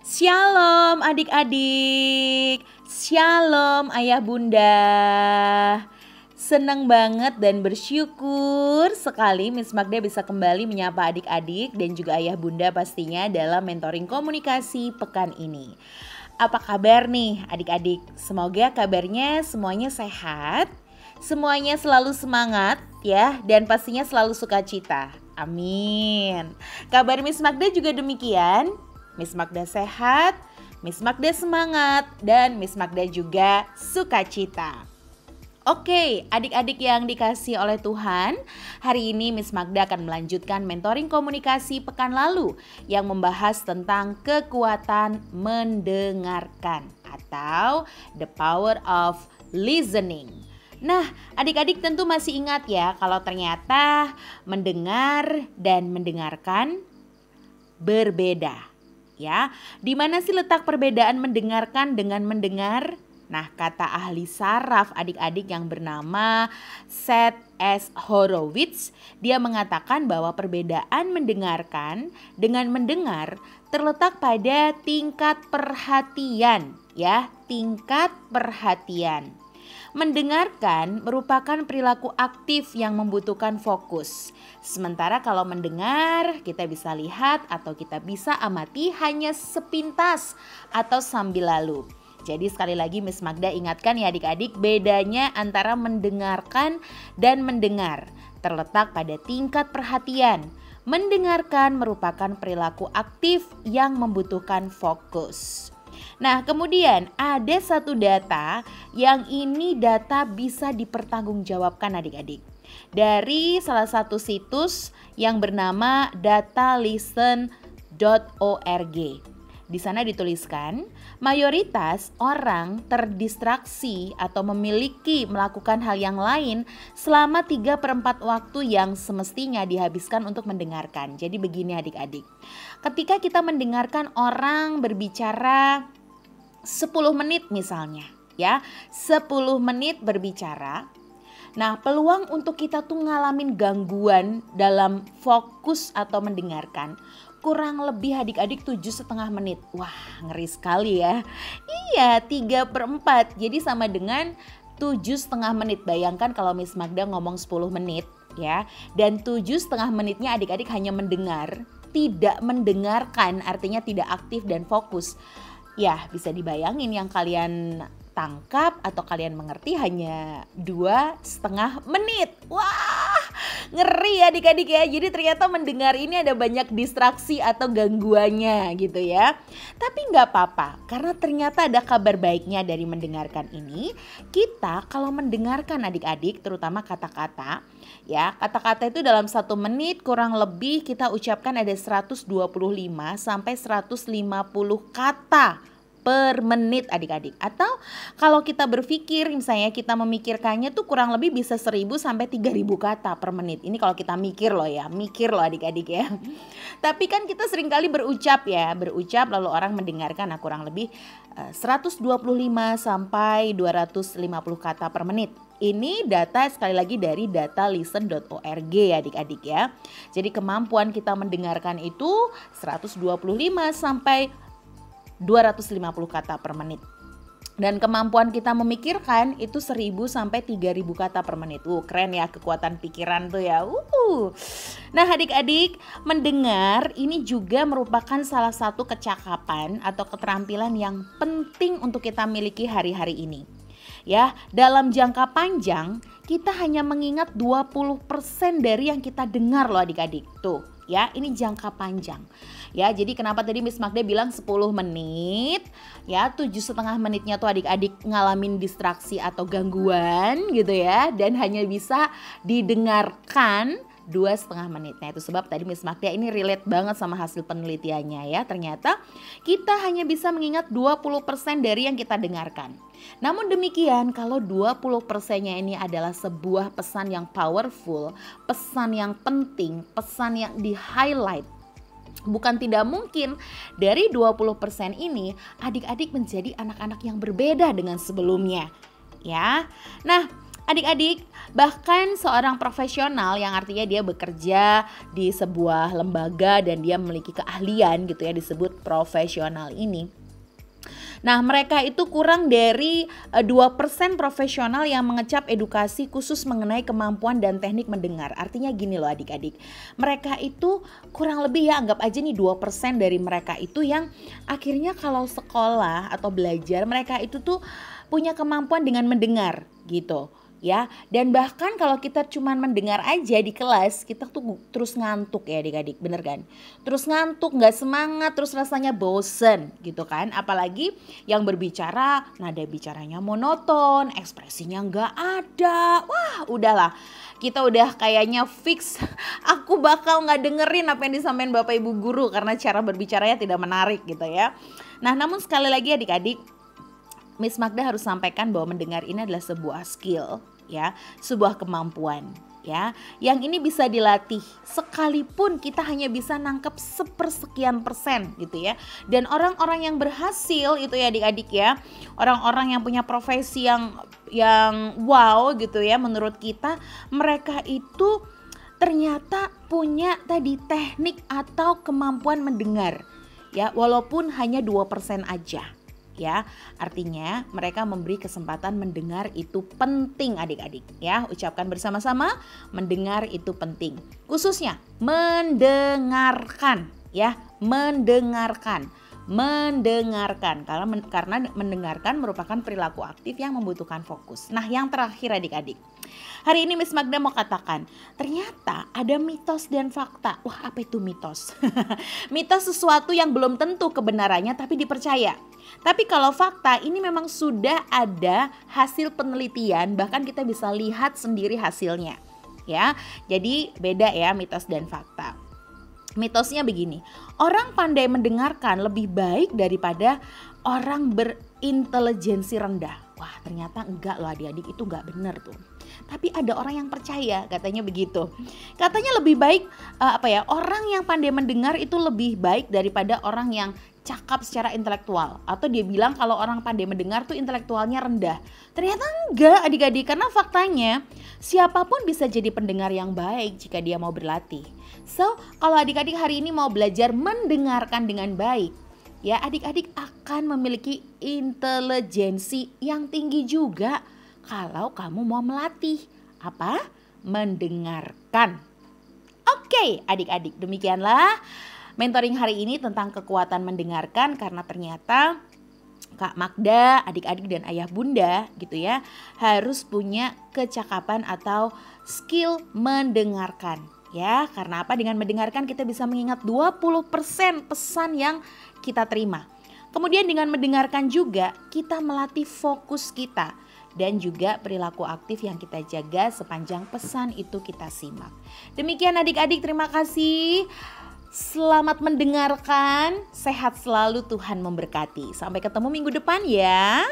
Shalom adik-adik, Shalom ayah bunda. Senang banget dan bersyukur sekali Miss Magda bisa kembali menyapa adik-adik dan juga ayah bunda pastinya dalam mentoring komunikasi pekan ini. Apa kabar nih adik-adik? Semoga kabarnya semuanya sehat, semuanya selalu semangat ya, dan pastinya selalu sukacita. Amin. Kabar Miss Magda juga demikian. Miss Magda sehat, Miss Magda semangat, dan Miss Magda juga sukacita. Oke, adik-adik yang dikasih oleh Tuhan, hari ini Miss Magda akan melanjutkan mentoring komunikasi pekan lalu yang membahas tentang kekuatan mendengarkan atau the power of listening. Nah, adik-adik tentu masih ingat ya kalau ternyata mendengar dan mendengarkan berbeda. Ya, di mana sih letak perbedaan mendengarkan dengan mendengar? Nah, kata ahli saraf adik-adik yang bernama Seth S. Horowitz, dia mengatakan bahwa perbedaan mendengarkan dengan mendengar terletak pada tingkat perhatian, ya, tingkat perhatian. Mendengarkan merupakan perilaku aktif yang membutuhkan fokus. Sementara kalau mendengar kita bisa lihat atau kita bisa amati hanya sepintas atau sambil lalu. Jadi sekali lagi Miss Magda ingatkan ya adik-adik, bedanya antara mendengarkan dan mendengar terletak pada tingkat perhatian. Mendengarkan merupakan perilaku aktif yang membutuhkan fokus. Nah, kemudian ada satu data yang ini data bisa dipertanggungjawabkan adik-adik. Dari salah satu situs yang bernama datalisten.org. Di sana dituliskan, mayoritas orang terdistraksi atau memiliki melakukan hal yang lain selama 3/4 waktu yang semestinya dihabiskan untuk mendengarkan. Jadi begini adik-adik, ketika kita mendengarkan orang berbicara 10 menit misalnya, ya 10 menit berbicara. Nah, peluang untuk kita tuh ngalamin gangguan dalam fokus atau mendengarkan kurang lebih adik-adik 7,5 menit. Wah, ngeri sekali ya. Iya, 3/4. Jadi sama dengan 7,5 menit. Bayangkan kalau Miss Magda ngomong 10 menit ya. Dan 7,5 menitnya adik-adik hanya mendengar. Tidak mendengarkan artinya tidak aktif dan fokus. Ya, bisa dibayangin yang kalian tangkap atau kalian mengerti hanya 2,5 menit. Wah, ngeri ya adik-adik ya. Jadi ternyata mendengar ini ada banyak distraksi atau gangguannya gitu ya. Tapi gak apa-apa, karena ternyata ada kabar baiknya dari mendengarkan ini. Kita kalau mendengarkan adik-adik, terutama kata-kata, ya kata-kata itu dalam 1 menit kurang lebih kita ucapkan ada 125 sampai 150 kata per menit adik-adik. Atau kalau kita berpikir misalnya kita memikirkannya tuh kurang lebih bisa 1.000 sampai 3.000 kata per menit. Ini kalau kita mikir loh ya, mikir loh adik-adik ya. Tapi kan kita seringkali berucap lalu orang mendengarkan. Nah, kurang lebih 125 sampai 250 kata per menit. Ini data sekali lagi dari datalisten.org ya adik-adik ya. Jadi kemampuan kita mendengarkan itu 125 sampai 250 kata per menit. Dan kemampuan kita memikirkan itu 1.000 sampai 3.000 kata per menit. Keren ya kekuatan pikiran tuh ya. Nah adik-adik, mendengar ini juga merupakan salah satu kecakapan atau keterampilan yang penting untuk kita miliki hari-hari ini. Ya, dalam jangka panjang kita hanya mengingat 20% dari yang kita dengar loh adik-adik. Tuh ya, ini jangka panjang. Ya, jadi kenapa tadi Miss Magda bilang 10 menit, ya 7,5 menitnya tuh adik-adik ngalamin distraksi atau gangguan gitu ya, dan hanya bisa didengarkan 2,5 menit. Nah, itu sebab tadi Miss Magda ini relate banget sama hasil penelitiannya ya. Ternyata kita hanya bisa mengingat 20% dari yang kita dengarkan. Namun demikian, kalau 20%-nya ini adalah sebuah pesan yang powerful, pesan yang penting, pesan yang di-highlight, bukan tidak mungkin dari 20% ini adik-adik menjadi anak-anak yang berbeda dengan sebelumnya. Ya. Nah, Adik-adik, bahkan seorang profesional yang artinya dia bekerja di sebuah lembaga dan dia memiliki keahlian gitu ya, disebut profesional ini. Nah, mereka itu kurang dari 2% profesional yang mengecap edukasi khusus mengenai kemampuan dan teknik mendengar. Artinya gini loh adik-adik, mereka itu kurang lebih ya, anggap aja nih 2% dari mereka itu yang akhirnya kalau sekolah atau belajar mereka itu tuh punya kemampuan dengan mendengar gitu. Ya, dan bahkan kalau kita cuman mendengar aja di kelas, kita tuh terus ngantuk ya adik-adik, bener kan? Terus ngantuk, gak semangat, terus rasanya bosen gitu kan. Apalagi yang berbicara, nada bicaranya monoton, ekspresinya gak ada. Wah udahlah, kita udah kayaknya fix aku bakal gak dengerin apa yang disampaikan Bapak Ibu Guru karena cara berbicaranya tidak menarik gitu ya. Nah namun sekali lagi adik-adik, Miss Magda harus sampaikan bahwa mendengar ini adalah sebuah skill ya, sebuah kemampuan ya, yang ini bisa dilatih sekalipun kita hanya bisa nangkep sepersekian persen gitu ya. Dan orang-orang yang berhasil itu ya adik-adik ya, orang-orang yang punya profesi yang wow gitu ya, menurut kita mereka itu ternyata punya tadi teknik atau kemampuan mendengar ya, walaupun hanya 2% aja. Ya, artinya mereka memberi kesempatan mendengar itu penting adik-adik ya. Ucapkan bersama-sama, mendengar itu penting. Khususnya mendengarkan ya, mendengarkan. Karena mendengarkan merupakan perilaku aktif yang membutuhkan fokus. Nah, yang terakhir adik-adik, hari ini Miss Magda mau katakan, ternyata ada mitos dan fakta. Wah, apa itu mitos? Mitos sesuatu yang belum tentu kebenarannya tapi dipercaya. Tapi kalau fakta ini memang sudah ada hasil penelitian, bahkan kita bisa lihat sendiri hasilnya ya. Jadi beda ya mitos dan fakta. Mitosnya begini, orang pandai mendengarkan lebih baik daripada orang berintelijensi rendah. Wah, ternyata enggak loh adik-adik, itu enggak benar tuh. Tapi ada orang yang percaya, katanya begitu. Katanya lebih baik orang yang pandai mendengar itu lebih baik daripada orang yang cakap secara intelektual. Atau dia bilang kalau orang pandai mendengar tuh intelektualnya rendah. Ternyata enggak adik-adik, karena faktanya siapapun bisa jadi pendengar yang baik jika dia mau berlatih. So, kalau adik-adik hari ini mau belajar mendengarkan dengan baik, ya adik-adik akan memiliki intelijensi yang tinggi juga kalau kamu mau melatih apa? Mendengarkan. Oke, adik-adik, demikianlah mentoring hari ini tentang kekuatan mendengarkan, karena ternyata Kak Magda, adik-adik dan ayah bunda gitu ya, harus punya kecakapan atau skill mendengarkan. Ya, karena apa? Dengan mendengarkan kita bisa mengingat 20% pesan yang kita terima. Kemudian dengan mendengarkan juga kita melatih fokus kita dan juga perilaku aktif yang kita jaga sepanjang pesan itu kita simak. Demikian adik-adik, terima kasih. Selamat mendengarkan, sehat selalu, Tuhan memberkati. Sampai ketemu minggu depan ya.